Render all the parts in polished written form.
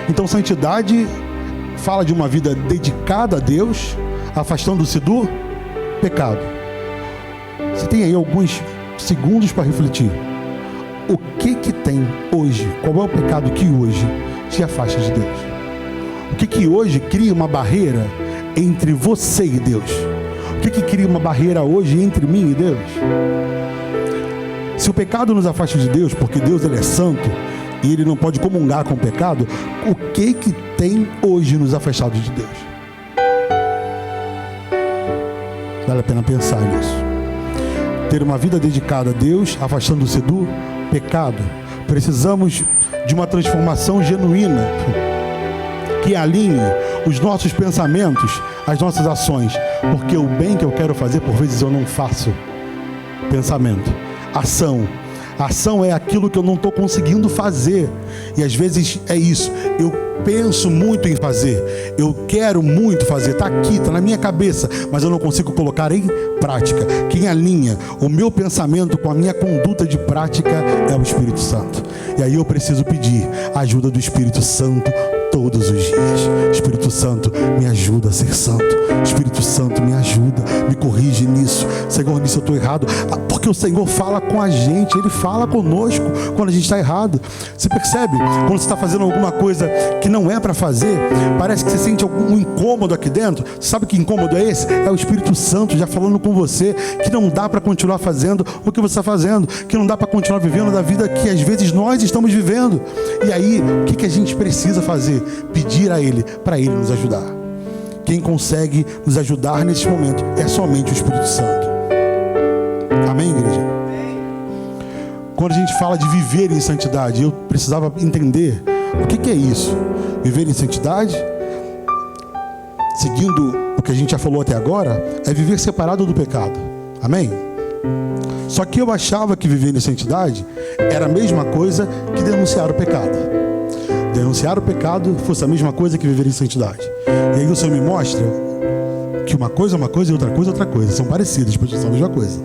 Então, santidade fala de uma vida dedicada a Deus, afastando-se do pecado. Você tem aí alguns segundos para refletir. O que tem hoje? Qual é o pecado que hoje te afasta de Deus? O que hoje cria uma barreira entre você e Deus? O que cria uma barreira hoje entre mim e Deus? Se o pecado nos afasta de Deus, porque Deus ele é santo e ele não pode comungar com o pecado, o que tem hoje nos afastado de Deus? Vale a pena pensar nisso. Ter uma vida dedicada a Deus, afastando-se do pecado. Precisamos de uma transformação genuína que alinhe os nossos pensamentos às nossas ações, porque o bem que eu quero fazer, por vezes eu não faço. Pensamento, ação. Ação é aquilo que eu não estou conseguindo fazer. E às vezes é isso. Eu penso muito em fazer. Eu quero muito fazer. Está aqui, está na minha cabeça. Mas eu não consigo colocar em prática. Quem alinha o meu pensamento com a minha conduta de prática é o Espírito Santo. E aí eu preciso pedir a ajuda do Espírito Santo todos os dias. Espírito Santo, me ajuda a ser santo. Espírito Santo, me ajuda, me corrige nisso. Senhor, nisso eu estou errado. Porque o Senhor fala com a gente. Ele fala conosco quando a gente está errado. Você percebe? Quando você está fazendo alguma coisa que não é para fazer, parece que você sente algum incômodo aqui dentro. Você sabe que incômodo é esse? É o Espírito Santo já falando com você que não dá para continuar fazendo o que você está fazendo, que não dá para continuar vivendo da vida que às vezes nós estamos vivendo. E aí, o que a gente precisa fazer? Pedir a Ele, para Ele nos ajudar. Quem consegue nos ajudar nesse momento é somente o Espírito Santo. Amém, igreja? Quando a gente fala de viver em santidade, eu precisava entender o que é isso. Viver em santidade, seguindo o que a gente já falou até agora, é viver separado do pecado. Amém? Só que eu achava que viver em santidade era a mesma coisa que denunciar o pecado. Denunciar o pecado fosse a mesma coisa que viver em santidade. E aí o Senhor me mostra que uma coisa é uma coisa e outra coisa é outra coisa. São parecidas, mas são a mesma coisa.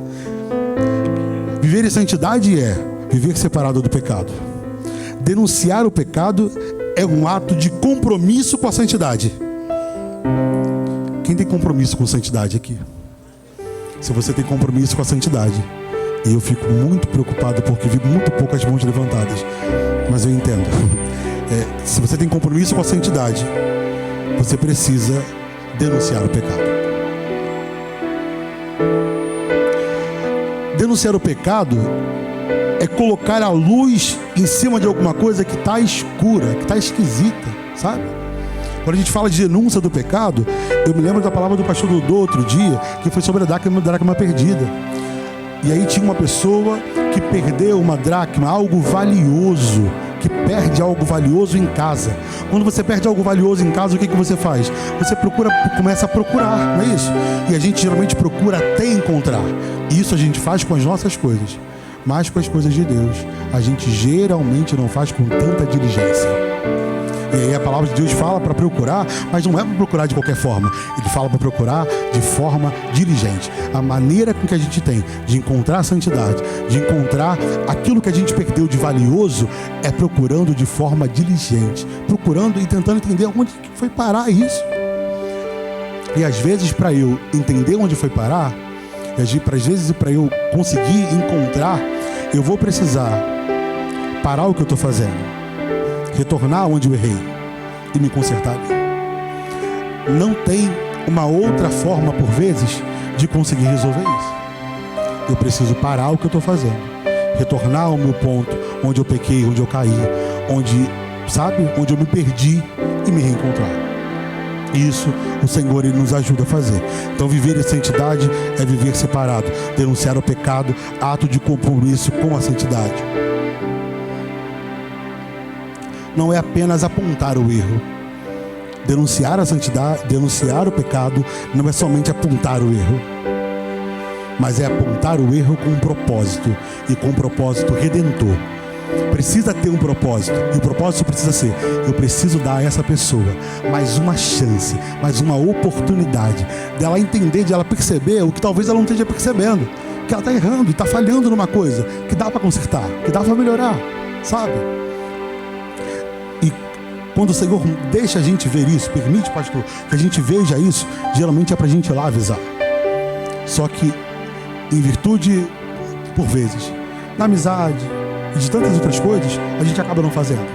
Viver em santidade é viver separado do pecado. Denunciar o pecado é um ato de compromisso com a santidade. Quem tem compromisso com santidade aqui? Se você tem compromisso com a santidade, e eu fico muito preocupado porque vi muito poucas mãos levantadas, mas eu entendo. Se você tem compromisso com a santidade, você precisa denunciar o pecado. Denunciar o pecado é colocar a luz em cima de alguma coisa que está escura, que está esquisita, sabe? Quando a gente fala de denúncia do pecado, eu me lembro da palavra do pastor Dodô outro dia, que foi sobre a dracma perdida. E aí tinha uma pessoa que perdeu uma dracma, algo valioso, que perde algo valioso em casa. Quando você perde algo valioso em casa, o que você faz? Você começa a procurar, não é isso? E a gente geralmente procura até encontrar. E isso a gente faz com as nossas coisas, mas com as coisas de Deus a gente geralmente não faz com tanta diligência. E aí a palavra de Deus fala para procurar, mas não é para procurar de qualquer forma. Ele fala para procurar de forma diligente. A maneira com que a gente tem de encontrar a santidade, de encontrar aquilo que a gente perdeu de valioso, é procurando de forma diligente. Procurando e tentando entender onde foi parar isso. E às vezes para eu entender onde foi parar, às vezes para eu conseguir encontrar, eu vou precisar parar o que eu estou fazendo, retornar onde eu errei e me consertar ali. Não tem uma outra forma, por vezes, de conseguir resolver isso. Eu preciso parar o que eu estou fazendo, retornar ao meu ponto, onde eu pequei, onde eu caí, onde eu me perdi e me reencontrar. Isso o Senhor Ele nos ajuda a fazer. Então viver em santidade é viver separado. Denunciar o pecado, ato de compromisso com a santidade. Não é apenas apontar o erro. Denunciar a santidade, denunciar o pecado, não é somente apontar o erro, mas é apontar o erro com um propósito, e com um propósito redentor. Precisa ter um propósito, e o propósito precisa ser: eu preciso dar a essa pessoa mais uma chance, mais uma oportunidade dela entender, de ela perceber o que talvez ela não esteja percebendo, que ela está errando e está falhando numa coisa que dá para consertar, que dá para melhorar, sabe? E quando o Senhor deixa a gente ver isso, permite, pastor, que a gente veja isso, geralmente é para a gente ir lá avisar. Só que, em virtude, por vezes, da amizade e de tantas outras coisas, a gente acaba não fazendo,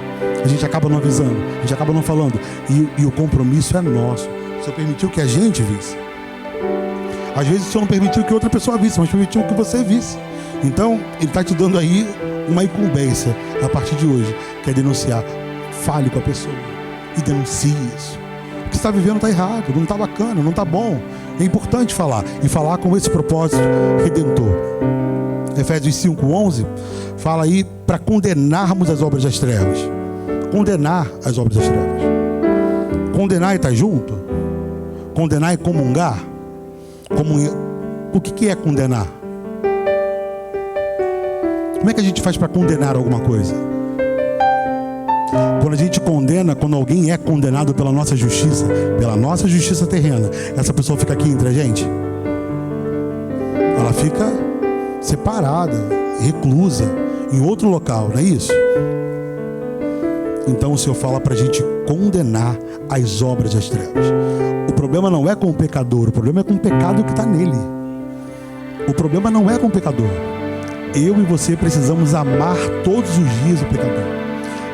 a gente acaba não avisando, a gente acaba não falando, e o compromisso é nosso. O Senhor permitiu que a gente visse. Às vezes o Senhor não permitiu que outra pessoa visse, mas permitiu que você visse. Então, Ele está te dando aí uma incumbência a partir de hoje, que é denunciar. Fale com a pessoa e denuncie isso. O que você está vivendo está errado, não está bacana, não está bom. É importante falar, e falar com esse propósito redentor. Efésios 5:11 fala aí para condenarmos as obras das trevas. Condenar as obras das trevas. Condenar e estar junto. Condenar e comungar. O que é condenar? Como é que a gente faz para condenar alguma coisa? Quando a gente condena, quando alguém é condenado pela nossa justiça terrena, essa pessoa fica aqui entre a gente? Ela fica separada, reclusa, em outro local, não é isso? Então o Senhor fala para a gente condenar as obras das trevas. O problema não é com o pecador, o problema é com o pecado que está nele. O problema não é com o pecador. Eu e você precisamos amar todos os dias o pecador,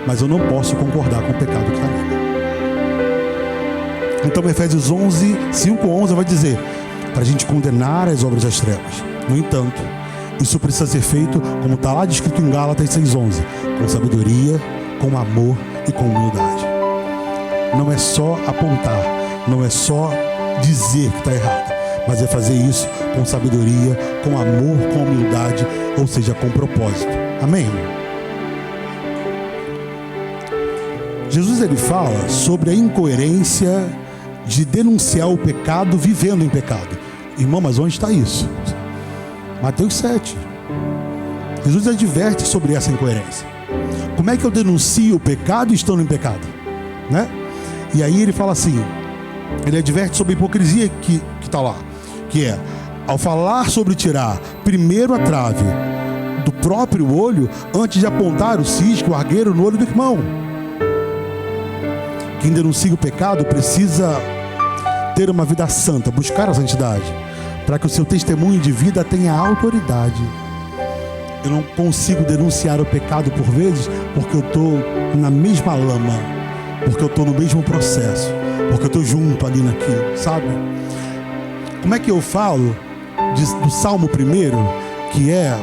mas eu não posso concordar com o pecado que está nele. Então Efésios 5:11 vai dizer para a gente condenar as obras das trevas. No entanto, isso precisa ser feito, como está lá descrito em Gálatas 6:11, com sabedoria, com amor e com humildade. Não é só apontar, não é só dizer que está errado, mas é fazer isso com sabedoria, com amor, com humildade, ou seja, com propósito. Amém? Jesus, ele fala sobre a incoerência de denunciar o pecado vivendo em pecado. Irmão, mas onde está isso? Mateus 7. Jesus adverte sobre essa incoerência. Como é que eu denuncio o pecado estando em pecado? Né? E aí ele fala assim, ele adverte sobre a hipocrisia que está lá, que é, ao falar sobre tirar primeiro a trave do próprio olho, antes de apontar o cisco, o argueiro no olho do irmão. Quem denuncia o pecado precisa ter uma vida santa, buscar a santidade, para que o seu testemunho de vida tenha autoridade. Eu não consigo denunciar o pecado por vezes, porque eu estou na mesma lama, porque eu estou no mesmo processo, porque eu estou junto ali naquilo, sabe? Como é que eu falo do Salmo 1, que é...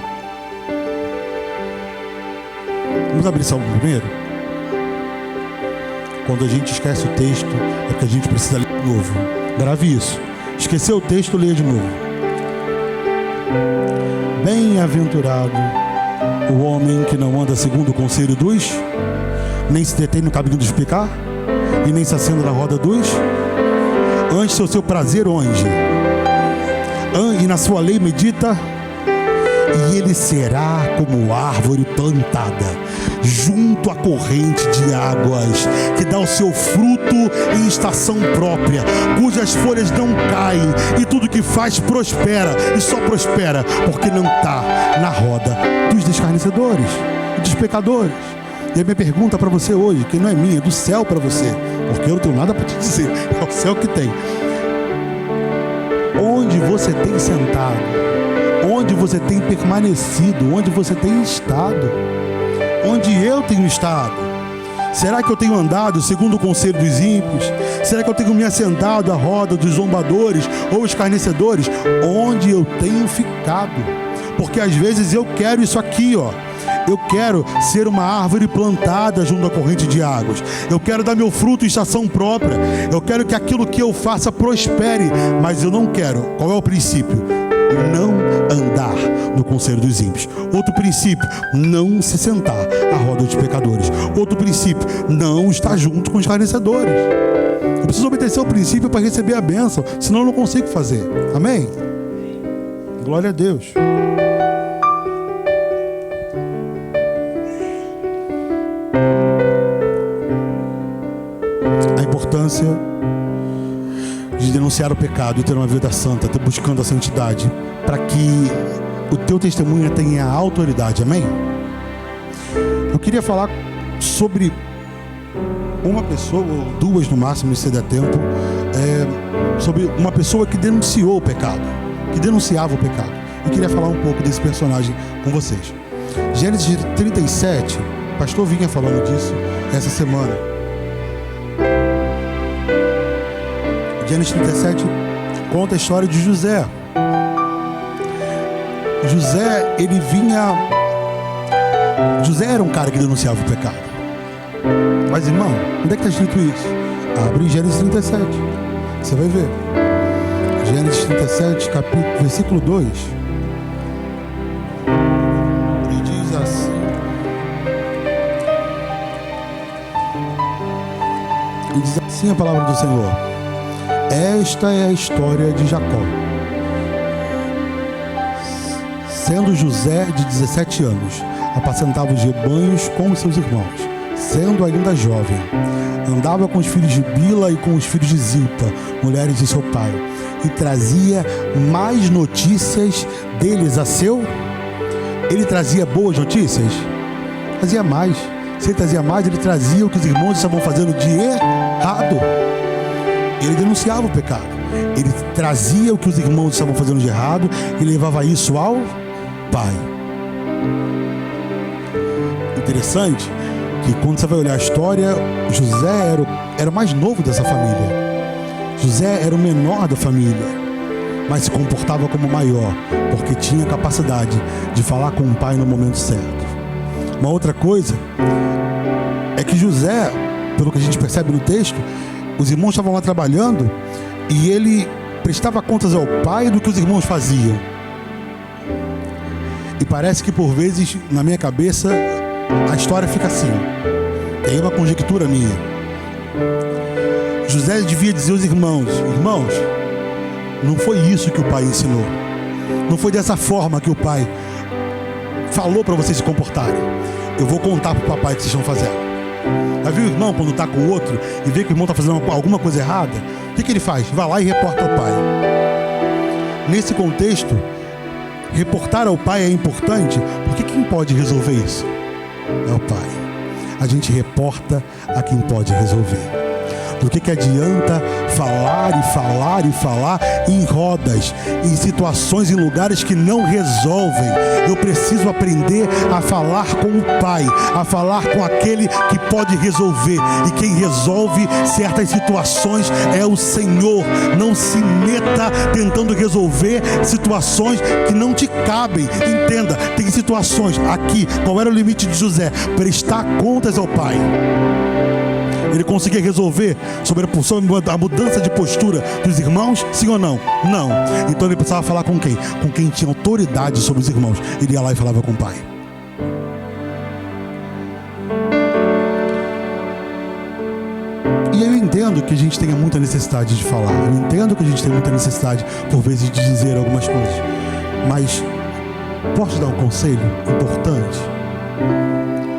Vamos abrir Salmo 1? Quando a gente esquece o texto, é porque a gente precisa ler de novo. Grave isso. Esqueceu o texto, leia de novo. Bem-aventurado o homem que não anda segundo o conselho dos, nem se detém no caminho dos pecar, e nem se assenta na roda dos, antes o seu prazer onde? E na sua lei medita, e ele será como árvore plantada junto à corrente de águas, que dá o seu fruto em estação própria, cujas folhas não caem, e tudo que faz prospera, e só prospera porque não está na roda dos escarnecedores e dos pecadores. E a minha pergunta para você hoje, que não é minha, é do céu para você, porque eu não tenho nada para te dizer, é o céu que tem. Onde você tem sentado? Onde você tem permanecido? Onde você tem estado? Onde eu tenho estado? Será que eu tenho andado segundo o conselho dos ímpios? Será que eu tenho me assentado à roda dos zombadores ou escarnecedores? Onde eu tenho ficado? Porque às vezes eu quero isso aqui, ó. Eu quero ser uma árvore plantada junto à corrente de águas. Eu quero dar meu fruto em estação própria. Eu quero que aquilo que eu faça prospere. Mas eu não quero. Qual é o princípio? Não andar no conselho dos ímpios. Outro princípio, não se sentar à roda dos pecadores. Outro princípio, não estar junto com os escarnecedores. Eu preciso obedecer ao princípio para receber a bênção, senão eu não consigo fazer. Amém? Glória a Deus. A importância de denunciar o pecado e ter uma vida santa, buscando a santidade, para que o teu testemunho tenha autoridade. Amém? Eu queria falar sobre uma pessoa, ou duas no máximo, se der tempo, sobre uma pessoa que denunciou o pecado, que denunciava o pecado. Eu queria falar um pouco desse personagem com vocês. Gênesis 37, o pastor vinha falando disso essa semana. Gênesis 37 conta a história de José. José era um cara que denunciava o pecado. Mas, irmão, onde é que está escrito isso? Abre em Gênesis 37. Você vai ver. Gênesis 37, versículo 2. E diz assim. E diz assim a palavra do Senhor. Esta é a história de Jacó. Sendo José de 17 anos, apacentava os rebanhos com os seus irmãos. Sendo ainda jovem, andava com os filhos de Bila e com os filhos de Zilpa, mulheres de seu pai, e trazia mais notícias deles a seu. Ele trazia boas notícias? Trazia mais. Se ele trazia mais, ele trazia o que os irmãos estavam fazendo de errado. Ele denunciava o pecado. Ele trazia o que os irmãos estavam fazendo de errado e levava isso ao pai. Interessante que quando você vai olhar a história, José era o mais novo dessa família. José era o menor da família, mas se comportava como maior, porque tinha capacidade de falar com o pai no momento certo. Uma outra coisa é que José, pelo que a gente percebe no texto, os irmãos estavam lá trabalhando e ele prestava contas ao pai do que os irmãos faziam. E parece que por vezes, na minha cabeça, a história fica assim. Tem uma conjectura minha. José devia dizer aos irmãos: irmãos, não foi isso que o pai ensinou. Não foi dessa forma que o pai falou para vocês se comportarem. Eu vou contar para o papai o que vocês estão fazendo. Já viu o irmão quando está com o outro e vê que o irmão está fazendo alguma coisa errada? O que ele faz? Vai lá e reporta ao pai. Nesse contexto, reportar ao pai é importante, porque quem pode resolver isso? É o pai. A gente reporta a quem pode resolver. Do que adianta falar e falar e falar em rodas, em situações, em lugares que não resolvem? Eu preciso aprender a falar com o Pai, a falar com aquele que pode resolver. E quem resolve certas situações é o Senhor. Não se meta tentando resolver situações que não te cabem. Entenda, tem situações aqui. Qual era o limite de José? Prestar contas ao Pai. Ele conseguia resolver sobre a mudança de postura dos irmãos? Sim ou não? Não. Então ele precisava falar com quem? Com quem tinha autoridade sobre os irmãos. Ele ia lá e falava com o pai. E eu entendo que a gente tenha muita necessidade de falar. Eu entendo que a gente tem muita necessidade, por vezes, de dizer algumas coisas. Mas posso dar um conselho importante?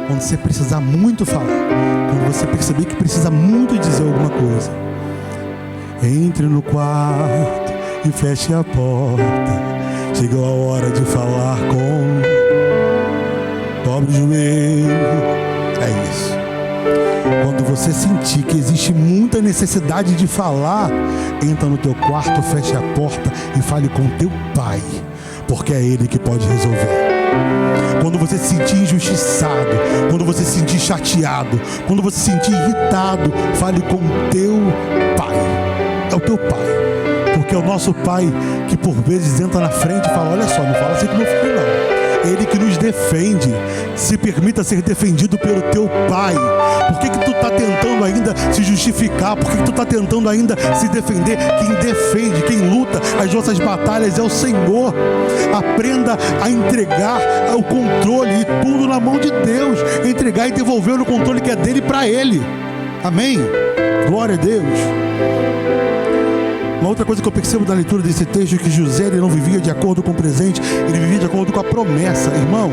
Quando você precisar muito falar, quando você perceber que precisa muito dizer alguma coisa, entre no quarto e feche a porta. Chegou a hora de falar com... Dobre o joelho. É isso. Quando você sentir que existe muita necessidade de falar, entra no teu quarto, feche a porta e fale com teu pai, porque é ele que pode resolver. Quando você se sentir injustiçado, quando você se sentir chateado, quando você se sentir irritado, fale com o teu pai. É o teu pai. Porque é o nosso pai que por vezes entra na frente e fala: olha só, não fala assim com meu filho não. Ele que nos defende. Se permita ser defendido pelo teu pai. Por que tu está tentando ainda se justificar? Por que tu está tentando ainda se defender? Quem defende, quem luta as nossas batalhas é o Senhor. Aprenda a entregar o controle e tudo na mão de Deus. Entregar e devolver o controle que é dele para ele. Amém? Glória a Deus. Uma outra coisa que eu percebo da leitura desse texto é que José, ele não vivia de acordo com o presente, ele vivia de acordo com a promessa. Irmão,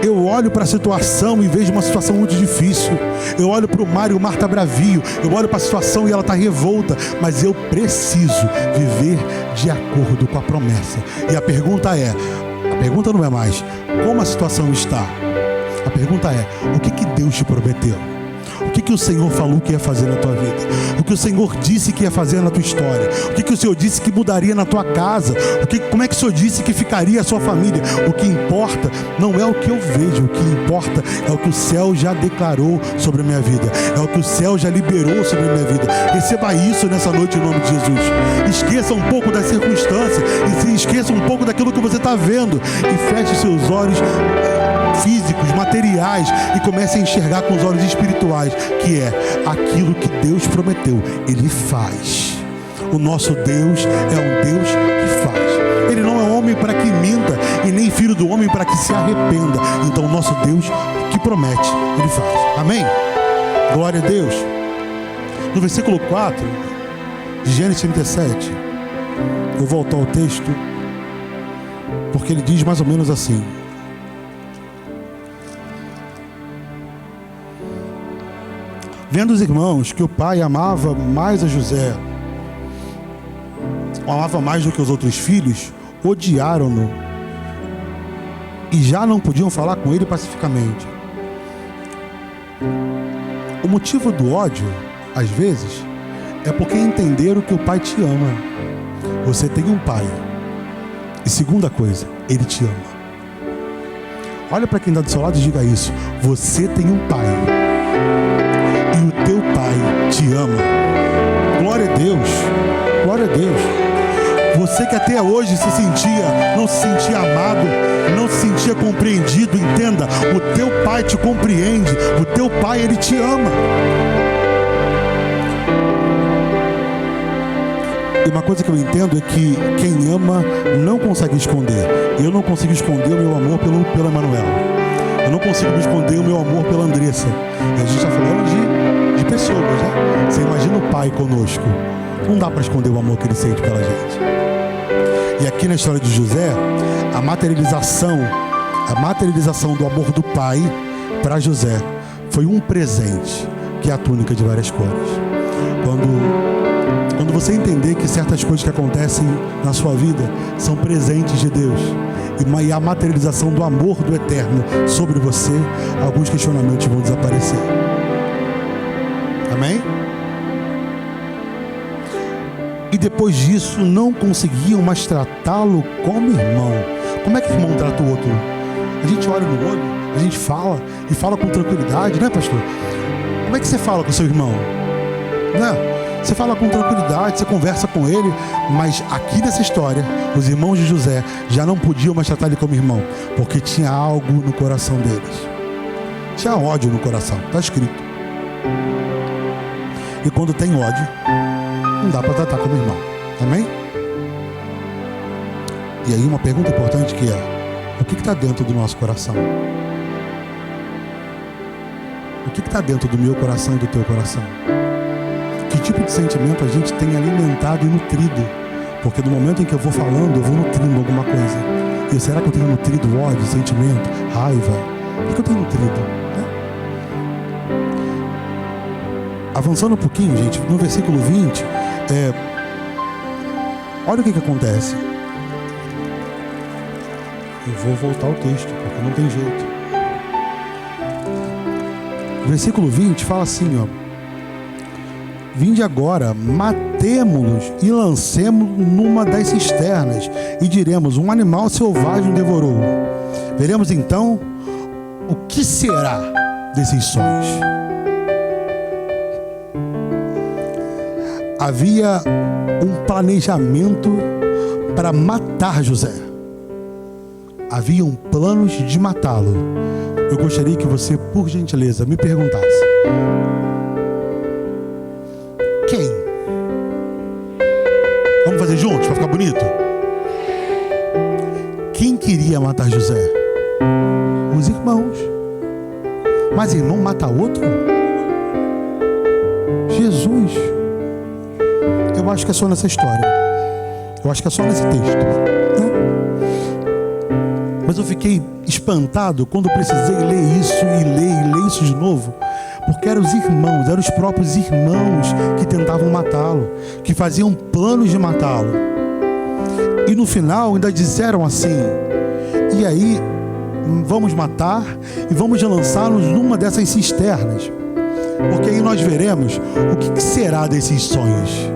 eu olho para a situação e vejo uma situação muito difícil. Eu olho para o mar e o mar está bravio. Eu olho para a situação e ela está revolta. Mas eu preciso viver de acordo com a promessa. E a pergunta não é mais como a situação está. A pergunta é: o que Deus te prometeu? o que o Senhor falou que ia fazer na tua vida, o que o Senhor disse que ia fazer na tua história, o que o Senhor disse que mudaria na tua casa, como é que o Senhor disse que ficaria a sua família. O que importa não é o que eu vejo, o que importa é o que o céu já declarou sobre a minha vida, é o que o céu já liberou sobre a minha vida. Receba isso nessa noite em nome de Jesus. Esqueça um pouco das circunstâncias e se esqueça um pouco daquilo que você está vendo e feche seus olhos físicos, materiais, e comece a enxergar com os olhos espirituais, que é aquilo que Deus prometeu, Ele faz. O nosso Deus é um Deus que faz. Ele não é homem para que minta e nem filho do homem para que se arrependa. Então o nosso Deus, que promete, Ele faz. Amém? Glória a Deus. No versículo 4 de Gênesis 37, vou voltar ao texto, porque ele diz mais ou menos assim: vendo os irmãos que o pai amava mais a José, o amava mais do que os outros filhos, odiaram-no e já não podiam falar com ele pacificamente. O motivo do ódio, às vezes, é porque entenderam que o pai te ama. Você tem um pai. E segunda coisa, ele te ama. Olha para quem está do seu lado e diga isso: você tem um pai. E o teu pai te ama. Glória a Deus. Glória a Deus. Você que até hoje não se sentia amado, não se sentia compreendido, entenda, o teu pai te compreende, o teu pai, ele te ama. E uma coisa que eu entendo é que quem ama não consegue esconder. Eu não consigo esconder o meu amor pelo Emanuel. Eu não consigo esconder o meu amor pela Andressa. E a gente está falando de pessoas, né? Você imagina o pai conosco. Não dá para esconder o amor que ele sente pela gente. E aqui na história de José, a materialização do amor do pai para José foi um presente, que é a túnica de várias cores. Quando você entender que certas coisas que acontecem na sua vida são presentes de Deus e a materialização do amor do Eterno sobre você, alguns questionamentos vão desaparecer. Amém? E depois disso não conseguiam mais tratá-lo como irmão. Como é que o irmão trata o outro? A gente olha no olho, a gente fala e fala com tranquilidade, né, pastor? Como é que você fala com o seu irmão? Né? Você fala com tranquilidade, você conversa com ele, mas aqui nessa história, os irmãos de José já não podiam mais tratar ele como irmão, porque tinha algo no coração deles. Tinha ódio no coração, está escrito. E quando tem ódio, não dá para tratar como irmão. Amém? E aí uma pergunta importante que é: o que está dentro do nosso coração? O que está dentro do meu coração e do teu coração? Que tipo de sentimento a gente tem alimentado e nutrido? Porque no momento em que eu vou falando, eu vou nutrindo alguma coisa. E será que eu tenho nutrido ódio, sentimento, raiva? O que eu tenho nutrido? Avançando um pouquinho, gente, no versículo 20, olha o que acontece. Eu vou voltar ao texto, porque não tem jeito. O versículo 20 fala assim, ó: vinde agora, matemo-los e lancemo-los numa das cisternas, e diremos: um animal selvagem devorou. Veremos então o que será desses sonhos. Havia um planejamento para matar José. Haviam planos de matá-lo. Eu gostaria que você, por gentileza, me perguntasse: quem? Vamos fazer juntos para ficar bonito? Quem queria matar José? Os irmãos. Mas irmão mata outro? Jesus. Eu acho que é só nessa história. Eu acho que é só nesse texto, né? Mas eu fiquei espantado quando precisei ler isso e ler isso de novo, porque eram os irmãos, eram os próprios irmãos que tentavam matá-lo, que faziam planos de matá-lo. E no final ainda disseram assim: e aí, vamos matar e vamos lançá-los numa dessas cisternas. Porque aí nós veremos o que será desses sonhos.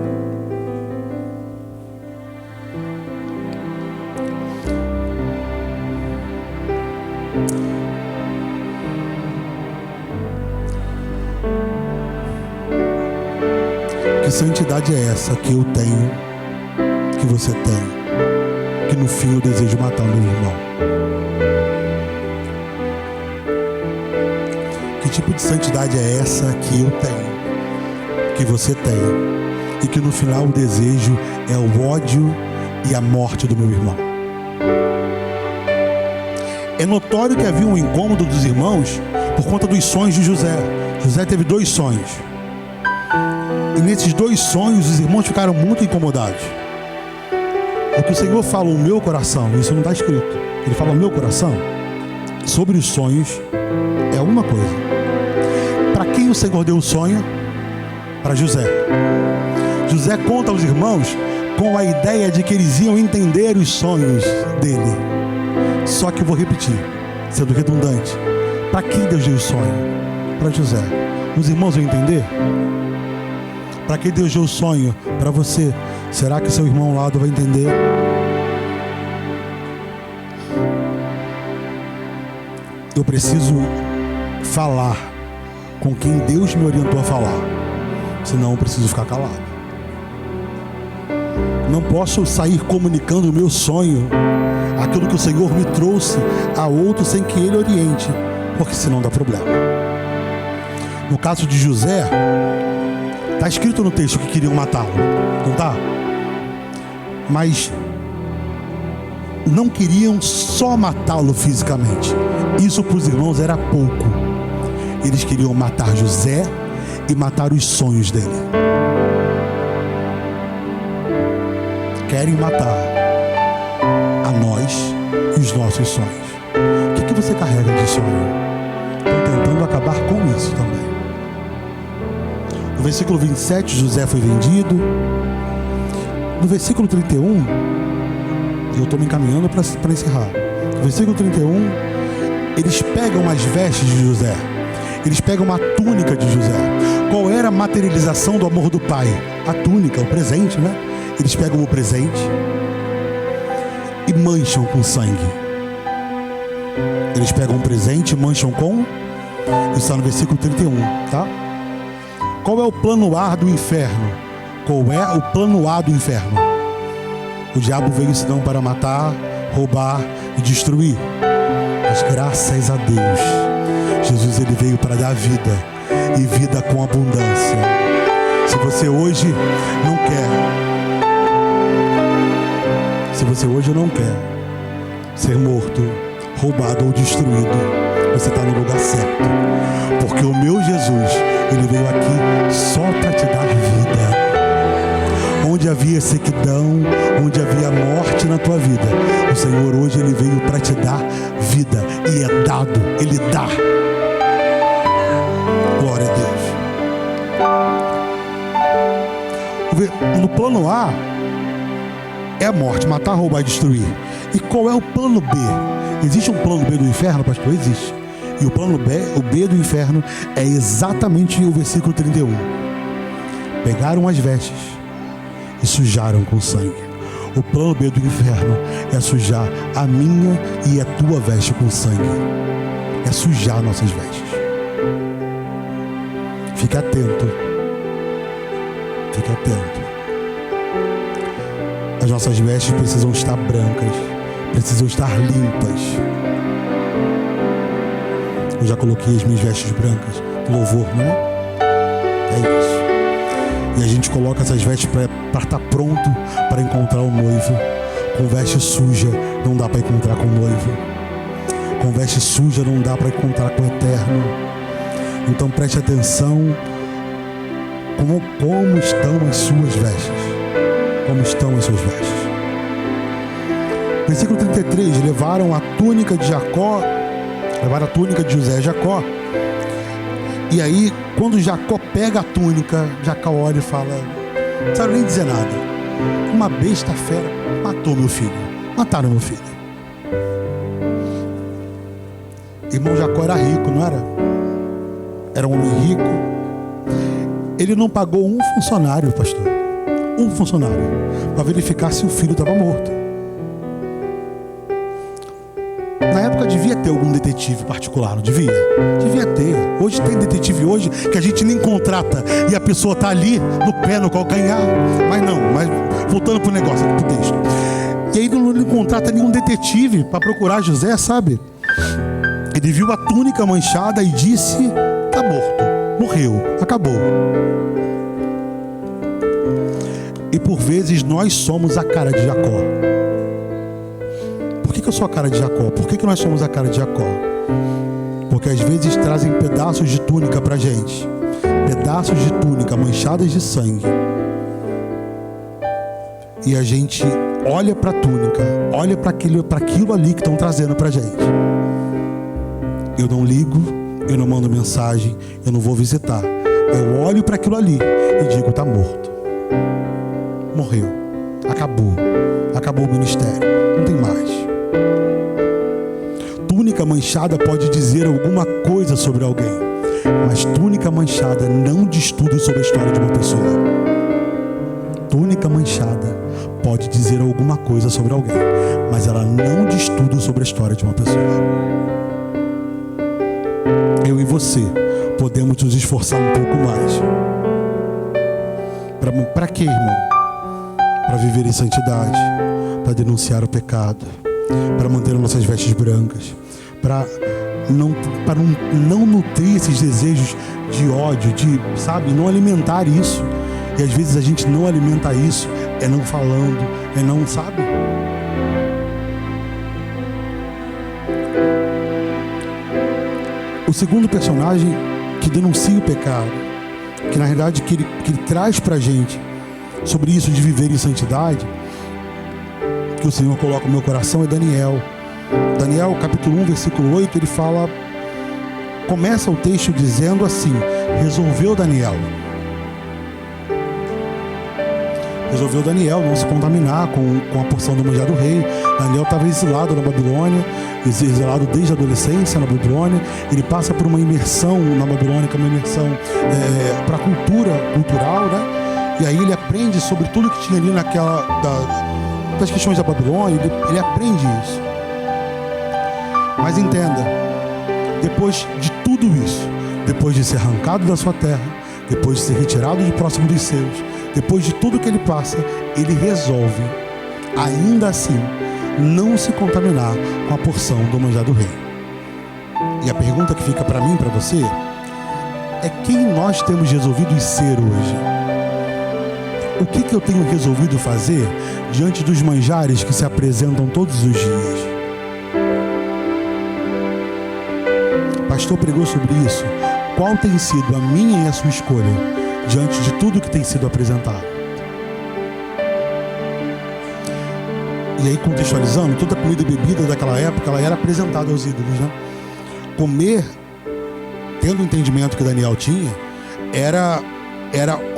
Que santidade é essa que eu tenho, que você tem, que no fim eu desejo matar o meu irmão? Que tipo de santidade é essa que eu tenho, que você tem, e que no final o desejo é o ódio e a morte do meu irmão? É notório que havia um incômodo dos irmãos por conta dos sonhos de José. José teve 2 sonhos. E nesses 2 sonhos, os irmãos ficaram muito incomodados. O que o Senhor fala no meu coração, isso não está escrito. Ele fala no meu coração, sobre os sonhos, é uma coisa. Para quem o Senhor deu o sonho? Para José. José conta aos irmãos com a ideia de que eles iam entender os sonhos dele. Só que eu vou repetir, sendo redundante. Para quem Deus deu o sonho? Para José. Os irmãos vão entender? Para quem Deus deu o sonho? Para você. Será que seu irmão ao lado vai entender? Eu preciso falar com quem Deus me orientou a falar. Senão eu preciso ficar calado. Não posso sair comunicando o meu sonho, aquilo que o Senhor me trouxe a outro sem que Ele oriente, porque senão dá problema. No caso de José, está escrito no texto que queriam matá-lo, não está? Mas não queriam só matá-lo fisicamente. Isso para os irmãos era pouco. Eles queriam matar José e matar os sonhos dele. Querem matar a nós e os nossos sonhos. O que você carrega de sonho? Estão tentando acabar com isso também. No versículo 27, José foi vendido. No versículo 31, eu estou me encaminhando para encerrar. No versículo 31, eles pegam as vestes de José. Eles pegam uma túnica de José. Qual era a materialização do amor do pai? A túnica, o presente, né? Eles pegam o presente e mancham com sangue. Eles pegam o presente e mancham com... Isso está no versículo 31, tá? Qual é o plano A do inferno? Qual é o plano A do inferno? O diabo veio senão para matar, roubar e destruir. Mas graças a Deus, Jesus ele veio para dar vida, e vida com abundância. Se você hoje não quer, ser morto, roubado ou destruído, você está no lugar certo. Porque o meu Jesus, ele veio aqui só para te dar vida. Onde havia sequidão, onde havia morte na tua vida, o Senhor hoje ele veio para te dar vida. E é dado, ele dá. Glória a Deus. No plano A é a morte, matar, roubar e destruir. E qual é o plano B? Existe um plano B do inferno, pastor? Existe. E o plano B, o B do inferno, é exatamente o versículo 31. Pegaram as vestes e sujaram com sangue. O plano B do inferno é sujar a minha e a tua veste com sangue. É sujar nossas vestes. Fique atento. Fique atento. As nossas vestes precisam estar brancas, precisam estar limpas. Eu já coloquei as minhas vestes brancas, louvor, não é? É isso. E a gente coloca essas vestes para estar pronto para encontrar o noivo. Com veste suja não dá para encontrar com o noivo. Com veste suja não dá para encontrar com o eterno. Então preste atenção como estão as suas vestes. Como estão as suas vestes. Versículo 33, levaram a túnica de Jacó, levaram a túnica de José e Jacó. E aí, quando Jacó pega a túnica, Jacó olha e fala, não sabe nem dizer nada. Uma besta fera matou meu filho. Mataram meu filho. Irmão, Jacó era rico, não era? Era um homem rico, Ele não pagou um funcionário, pastor, um funcionário, para verificar se o filho estava morto. Na época devia ter algum detetive particular, não devia? Devia ter. Hoje tem detetive hoje que a gente nem contrata e a pessoa está ali no pé, no calcanhar. Mas não, mas voltando para o negócio, aqui para o texto. E aí não contrata nenhum detetive para procurar José, sabe? Ele viu a túnica manchada e disse: está morto, morreu, acabou. E por vezes nós somos a cara de Jacó. Por que eu sou a cara de Jacó? Por que nós somos a cara de Jacó? Porque às vezes trazem pedaços de túnica pra gente, pedaços de túnica manchadas de sangue, e a gente olha pra túnica, olha para aquilo ali que estão trazendo pra gente. Eu não ligo, eu não mando mensagem, eu não vou visitar. Eu olho para aquilo ali e digo: está morto, morreu, acabou o ministério, não tem mais. Túnica manchada pode dizer alguma coisa sobre alguém, mas túnica manchada não diz tudo sobre a história de uma pessoa. Túnica manchada pode dizer alguma coisa sobre alguém, mas ela não diz tudo sobre a história de uma pessoa. Eu e você podemos nos esforçar um pouco mais. Para quê, irmão? Para viver em santidade, para denunciar o pecado, para manter nossas vestes brancas, para não nutrir esses desejos de ódio, não alimentar isso. E às vezes a gente não alimenta isso, é não falando, é não, sabe? O segundo personagem que denuncia o pecado, que na verdade que ele traz pra gente sobre isso de viver em santidade, que o Senhor coloca no meu coração, é Daniel. Daniel, capítulo 1, versículo 8, ele fala, começa o texto dizendo assim: resolveu Daniel não se contaminar com a porção do manjar do rei. Daniel estava exilado na Babilônia, exilado desde a adolescência na Babilônia. Ele passa por uma imersão na Babilônia, que é uma imersão para cultural, né? E aí ele aprende sobre tudo que tinha ali das questões da Babilônia. Ele aprende isso. Mas entenda, depois de tudo isso, depois de ser arrancado da sua terra, depois de ser retirado de próximo dos seus, depois de tudo que ele passa, ele resolve, ainda assim, não se contaminar com a porção do manjar do rei. E a pergunta que fica para mim e para você é: quem nós temos resolvido ser hoje? O que eu tenho resolvido fazer diante dos manjares que se apresentam todos os dias? O pastor pregou sobre isso. Qual tem sido a minha e a sua escolha diante de tudo que tem sido apresentado? E aí, contextualizando, toda a comida e bebida daquela época, ela era apresentada aos ídolos, né? Comer, tendo o entendimento que Daniel tinha, era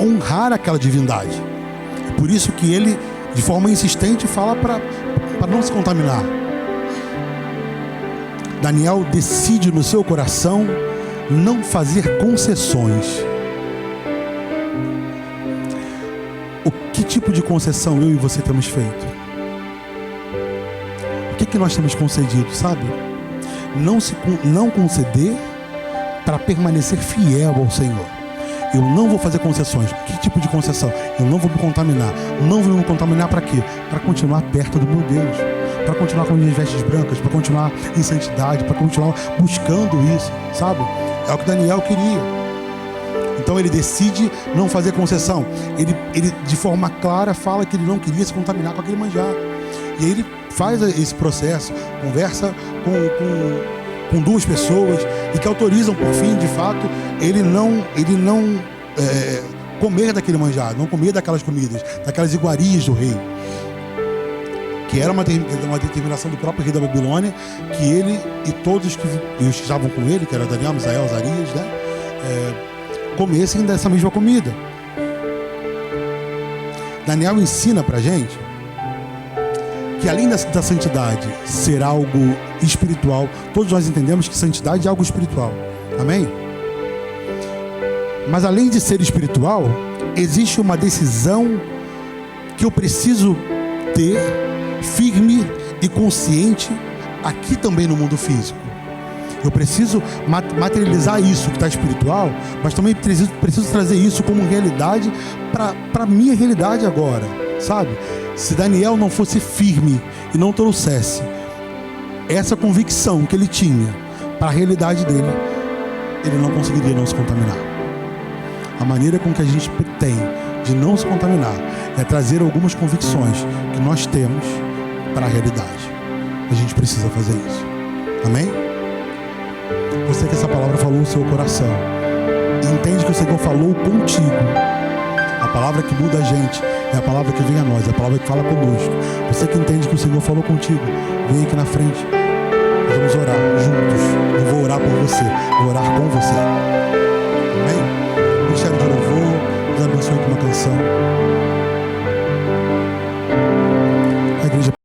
honrar aquela divindade. Por isso que ele, de forma insistente, fala para não se contaminar. Daniel decide no seu coração não fazer concessões. Que tipo de concessão eu e você temos feito? O que nós temos concedido, sabe? Não conceder para permanecer fiel ao Senhor. Eu não vou fazer concessões. Que tipo de concessão? Eu não vou me contaminar. Não vou me contaminar para quê? Para continuar perto do meu Deus, para continuar com minhas vestes brancas, para continuar em santidade, para continuar buscando isso, sabe? É o que Daniel queria. Então ele decide não fazer concessão. Ele de forma clara fala que ele não queria se contaminar com aquele manjar. E aí ele faz esse processo, conversa com duas pessoas e que autorizam, por fim, de fato, ele não comer daquele manjar, não comer daquelas comidas, daquelas iguarias do rei, que era uma determinação do próprio rei da Babilônia, que ele e todos que estavam com ele, que era Daniel, Misael, Azarias, né, comessem dessa mesma comida. Daniel ensina pra gente que além da santidade ser algo espiritual, todos nós entendemos que santidade é algo espiritual. Amém? Mas além de ser espiritual, existe uma decisão que eu preciso ter firme e consciente aqui também no mundo físico. Eu preciso materializar isso que está espiritual, mas também preciso trazer isso como realidade para a minha realidade agora, sabe? Se Daniel não fosse firme e não trouxesse essa convicção que ele tinha para a realidade dele, ele não conseguiria não se contaminar. A maneira com que a gente tem de não se contaminar é trazer algumas convicções que nós temos para a realidade. A gente precisa fazer isso. Amém? Você que essa palavra falou no seu coração e entende que o Senhor falou contigo. A palavra que muda a gente é a palavra que vem a nós, é a palavra que fala conosco. Você que entende que o Senhor falou contigo, vem aqui na frente. Nós vamos orar juntos. Eu vou orar por você, vou orar com você.